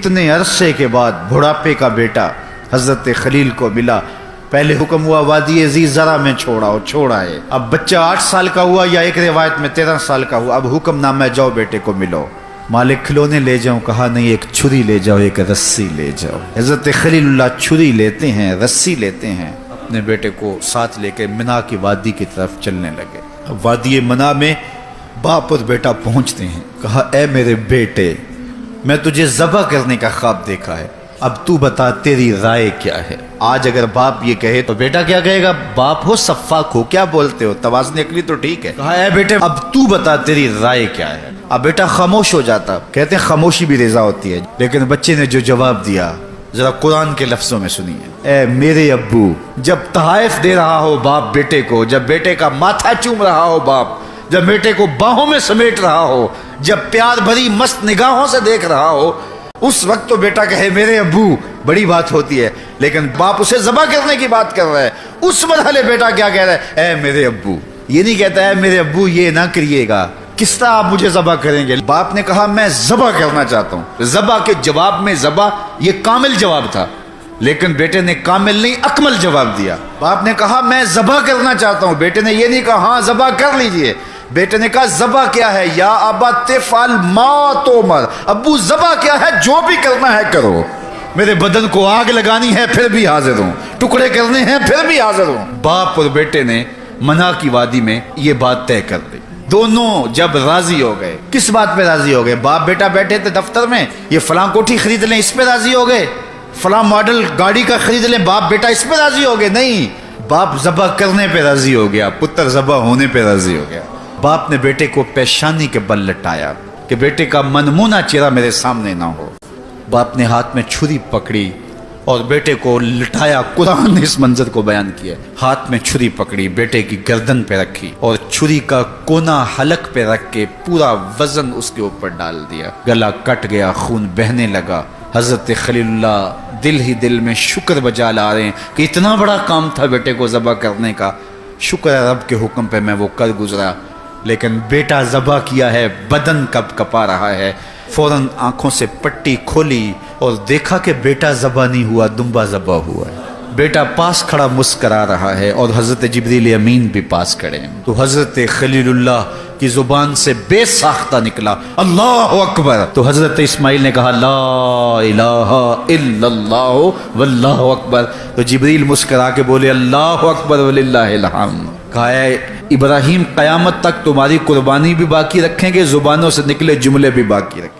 اتنے عرصے کے بعد بڑھاپے کا بیٹا حضرت خلیل کو ملا۔ پہلے حکم ہوا وادی زی زرع میں چھوڑا ہے۔ اب بچہ 8 سال کا ہوا یا ایک روایت میں 13 سال کا ہوا، اب حکم نامہ ہے جاؤ بیٹے کو ملو۔ مالک کھلونے لے جاؤں، کہا نہیں ایک چھری لے جاؤ، ایک رسی لے جاؤ۔ حضرت خلیل اللہ چھری لیتے ہیں، رسی لیتے ہیں، اپنے بیٹے کو ساتھ لے کے منا کی وادی کی طرف چلنے لگے۔ اب وادی منا میں باپ اور بیٹا پہنچتے ہیں۔ کہا اے میرے بیٹے، میں تجھے ذبح کرنے کا خواب دیکھا ہے، اب تو بتا تیری رائے کیا ہے۔ آج اگر باپ یہ کہے تو بیٹا کیا کہے گا؟ باپ ہو سفاک ہو، کیا بولتے ہو، توازن عقلی تو ٹھیک ہے۔ کہا اے بیٹے اب تو بتا تیری رائے کیا ہے۔ اب بیٹا خاموش ہو جاتا، کہتے ہیں خاموشی بھی رضا ہوتی ہے، لیکن بچے نے جو جواب دیا ذرا قرآن کے لفظوں میں سنیے۔ اے میرے ابو، جب تحائف دے رہا ہو باپ بیٹے کو، جب بیٹے کا ماتھا چوم رہا ہو باپ، جب بیٹے کو باہوں میں سمیٹ رہا ہو، جب پیار بھری مست نگاہوں سے دیکھ رہا ہو، اس وقت تو بیٹا کہے میرے ابو، بڑی بات ہوتی ہے، لیکن باپ اسے ذبح کرنے کی بات کر رہا ہے۔ اس مرحلے بیٹا کیا کہہ رہا ہے؟ اے میرے ابو، یہ نہیں کہتا ہے میرے ابو یہ نہ کریے گا، کس طرح آپ مجھے ذبح کریں گے؟ باپ نے کہا میں ذبح کرنا چاہتا ہوں۔ ذبح کے جواب میں ذبح یہ کامل جواب تھا، لیکن بیٹے نے کامل نہیں اکمل جواب دیا۔ باپ نے کہا میں ذبح کرنا چاہتا ہوں، بیٹے نے یہ نہیں کہا ہاں ذبح کر لیجئے، بیٹے نے کہا ذبح کیا ہے؟ یا ابا تفعل ما تؤمر، ابو ذبح کیا ہے؟ جو بھی کرنا ہے کرو، میرے بدن کو آگ لگانی ہے پھر بھی حاضر ہوں، ٹکڑے کرنے ہیں پھر بھی حاضر ہوں۔ باپ اور بیٹے نے منا کی وادی میں یہ بات طے کر دی۔ دونوں جب راضی ہو گئے، کس بات پہ راضی ہو گئے؟ باپ بیٹا بیٹھے تھے دفتر میں، یہ فلاں کوٹھی خرید لیں، اس پہ راضی ہو گئے، فلاں ماڈل گاڑی کا خرید لیں، باپ بیٹا اس پہ راضی ہو گئے؟ نہیں، باپ ذبح کرنے پہ راضی ہو گیا، پتر ذبح ہونے پہ راضی ہو گیا۔ باپ نے بیٹے کو پیشانی کے بل لٹایا کہ بیٹے کا منمونا چہرہ میرے سامنے نہ ہو۔ باپ نے ہاتھ میں چھری پکڑی اور بیٹے کو لٹایا۔ قرآن نے اس منظر کو بیان کیا، ہاتھ میں چھری پکڑی، بیٹے کی گردن پہ رکھی اور چھری کا کونا حلق پہ رکھ کے پورا وزن اس کے اوپر ڈال دیا۔ گلا کٹ گیا، خون بہنے لگا۔ حضرت خلیل اللہ دل ہی دل میں شکر بجا لا رہے ہیں کہ اتنا بڑا کام تھا بیٹے کو ذبح کرنے کا، شکر ہے رب کے حکم پہ میں وہ کر گزرا۔ لیکن بیٹا ذبح کیا ہے، بدن کب کپا رہا ہے۔ فوراً آنکھوں سے پٹی کھولی اور دیکھا کہ بیٹا ذبح نہیں ہوا، دمبا ذبح ہوا ہے۔ بیٹا پاس کھڑا مسکرا رہا ہے اور حضرت جبریل امین بھی پاس کھڑے ہیں۔ تو حضرت خلیل اللہ کی زبان سے بے ساختہ نکلا اللہ اکبر، تو حضرت اسماعیل نے کہا لا الہ الا اللہ واللہ اکبر، تو جبریل مسکرا کے بولے اللہ اکبر وللہ الحمد۔ کہا ہے ابراہیم قیامت تک تمہاری قربانی بھی باقی رکھیں گے، زبانوں سے نکلے جملے بھی باقی رکھیں گے۔